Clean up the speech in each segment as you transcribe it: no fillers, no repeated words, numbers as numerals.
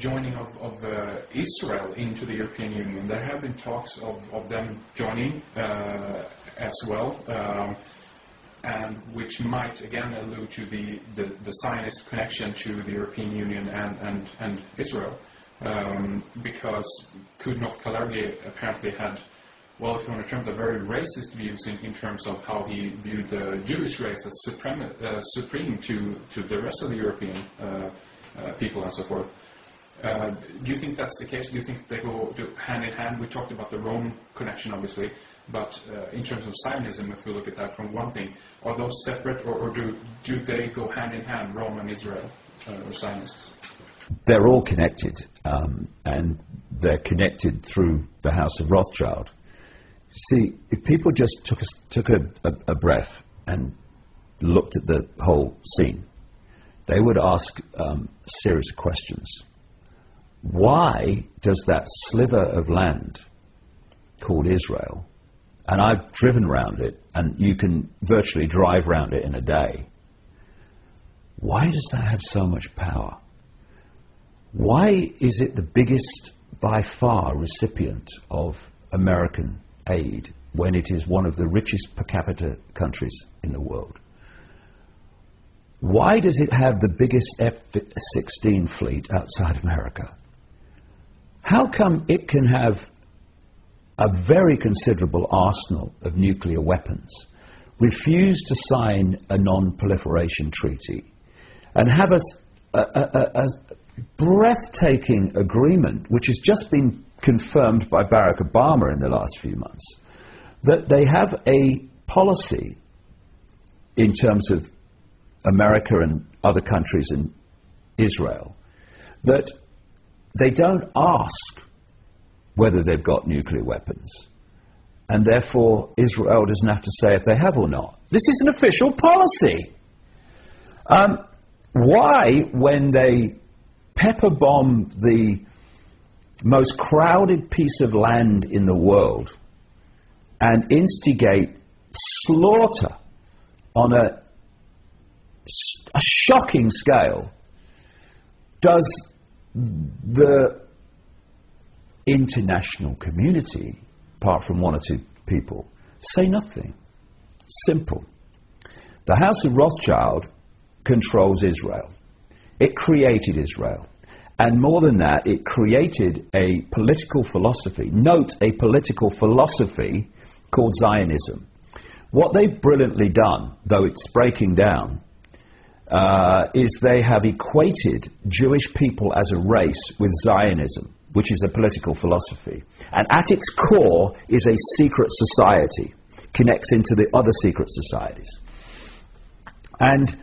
joining of Israel into the European Union. There have been talks of them joining as well, and which might again allude to the Zionist connection to the European Union and Israel, because Kudnov-Kalergi apparently had, well, if you want to term, the very racist views in terms of how he viewed the Jewish race as supreme to the rest of the European people and so forth. Do you think that's the case? Do you think they go hand in hand? We talked about the Rome connection, obviously, but in terms of Zionism, if we look at that from one thing, are those separate, or do they go hand in hand, Rome and Israel, or Zionists? They're all connected, and they're connected through the House of Rothschild. See, if people just took a breath and looked at the whole scene, they would ask a series of questions. Why does that sliver of land called Israel, and I've driven around it, and you can virtually drive around it in a day, why does that have so much power? Why is it the biggest, by far, recipient of American aid when it is one of the richest per capita countries in the world? Why does it have the biggest F-16 fleet outside America? How come it can have a very considerable arsenal of nuclear weapons, refuse to sign a non-proliferation treaty, and have a breathtaking agreement, which has just been confirmed by Barack Obama in the last few months, that they have a policy in terms of America and other countries and Israel, that they don't ask whether they've got nuclear weapons, and therefore Israel doesn't have to say if they have or not. This is an official policy. Why, when they pepper bomb the most crowded piece of land in the world and instigate slaughter on a shocking scale, does the international community, apart from one or two people, say nothing? Simple. The House of Rothschild controls Israel. It created Israel. And more than that, it created a political philosophy. Note, a political philosophy called Zionism. What they've brilliantly done, though it's breaking down, is they have equated Jewish people as a race with Zionism, which is a political philosophy. And at its core is a secret society, connects into the other secret societies. And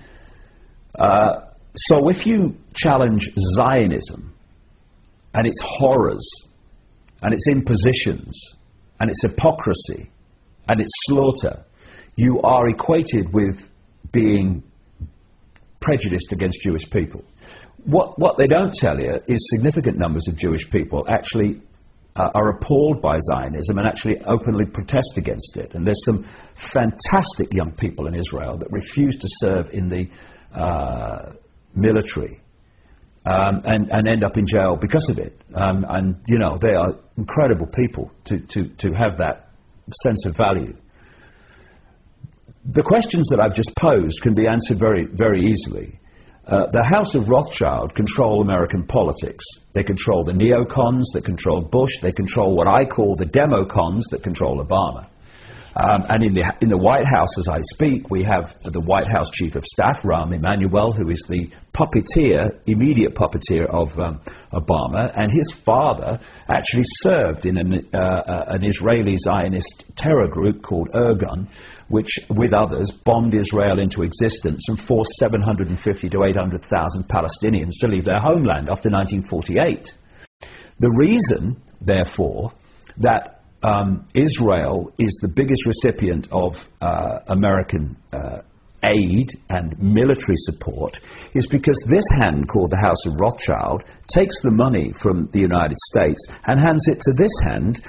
so if you challenge Zionism and its horrors and its impositions and its hypocrisy and its slaughter, you are equated with being prejudiced against Jewish people. What they don't tell you is significant numbers of Jewish people actually are appalled by Zionism and actually openly protest against it. And there's some fantastic young people in Israel that refuse to serve in the military and end up in jail because of it. And, you know, they are incredible people to have that sense of value. The questions that I've just posed can be answered very, very easily. The House of Rothschild control American politics. They control the neocons that control Bush. They control what I call the democons that control Obama. And in the White House, as I speak, we have the White House Chief of Staff, Rahm Emanuel, who is the puppeteer, immediate puppeteer of Obama, and his father actually served in an Israeli Zionist terror group called Irgun, which, with others, bombed Israel into existence and forced 750 to 800,000 Palestinians to leave their homeland after 1948. The reason, therefore, that Israel is the biggest recipient of American aid and military support is because this hand, called the House of Rothschild, takes the money from the United States and hands it to this hand,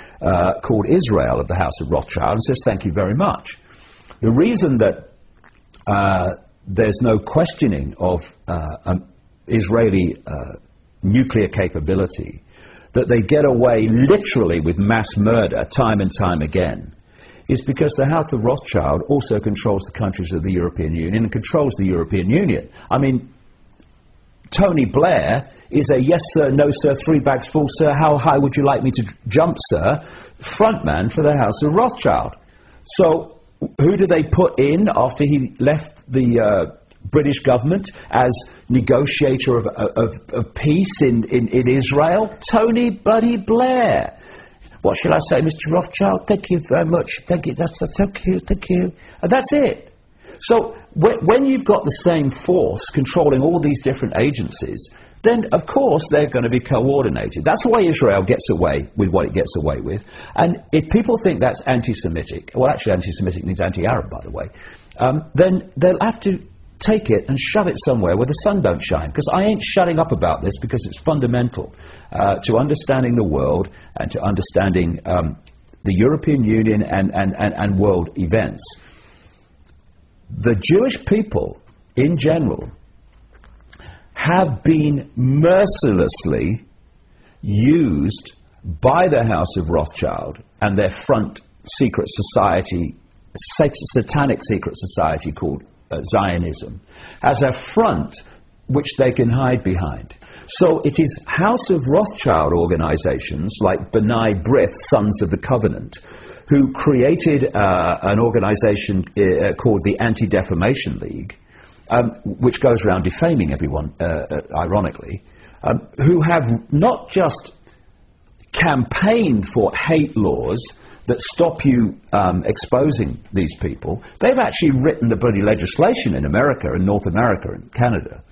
called Israel, of the House of Rothschild, and says, thank you very much. The reason that there's no questioning of Israeli nuclear capability, that they get away literally with mass murder time and time again, is because the House of Rothschild also controls the countries of the European Union and controls the European Union. I mean, Tony Blair is a yes sir, no sir, 3 bags full sir, how high would you like me to jump sir, frontman for the House of Rothschild. So who do they put in after he left the British government as negotiator of peace in Israel? Tony bloody Blair. What shall I say, Mr. Rothschild? Thank you very much. Thank you. That's okay. Thank you. And that's it. So when you've got the same force controlling all these different agencies, then of course they're going to be coordinated. That's why Israel gets away with what it gets away with. And if people think that's anti-Semitic, well, actually anti-Semitic means anti-Arab, by the way, then they'll have to take it and shove it somewhere where the sun don't shine. Because I ain't shutting up about this, because it's fundamental to understanding the world and to understanding the European Union and world events. The Jewish people, in general, have been mercilessly used by the House of Rothschild and their front secret society, satanic secret society called Zionism, as a front which they can hide behind. So it is House of Rothschild organizations like B'nai B'rith, Sons of the Covenant, who created an organization called the Anti-Defamation League, which goes around defaming everyone, ironically, who have not just campaigned for hate laws that stop you exposing these people, they've actually written the bloody legislation in America and North America and Canada.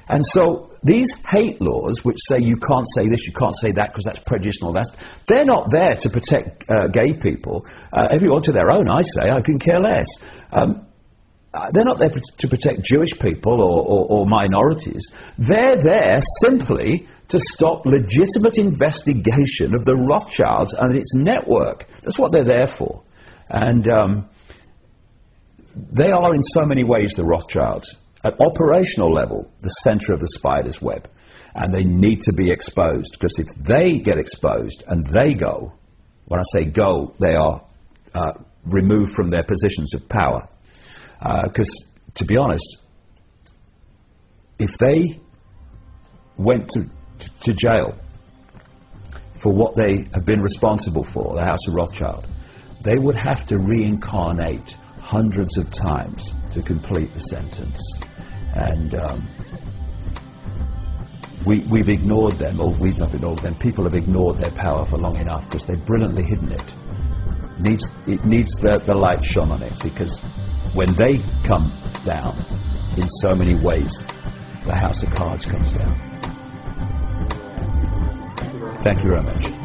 And so these hate laws, which say you can't say this, you can't say that because that's prejudice and all that, they're not there to protect gay people. Everyone to their own, I say. I can care less. They're not there to protect Jewish people or minorities. They're there simply to stop legitimate investigation of the Rothschilds and its network. That's what they're there for. And they are in so many ways the Rothschilds. At operational level, the center of the spider's web. And they need to be exposed, because if they get exposed and they go, when I say go, they are removed from their positions of power. Because, to be honest, if they went to jail for what they have been responsible for, the House of Rothschild, they would have to reincarnate hundreds of times to complete the sentence. And we've ignored them, or we've not ignored them, people have ignored their power for long enough because they've brilliantly hidden it. It needs the light shone on it, because when they come down, in so many ways, the house of cards comes down. Thank you very much.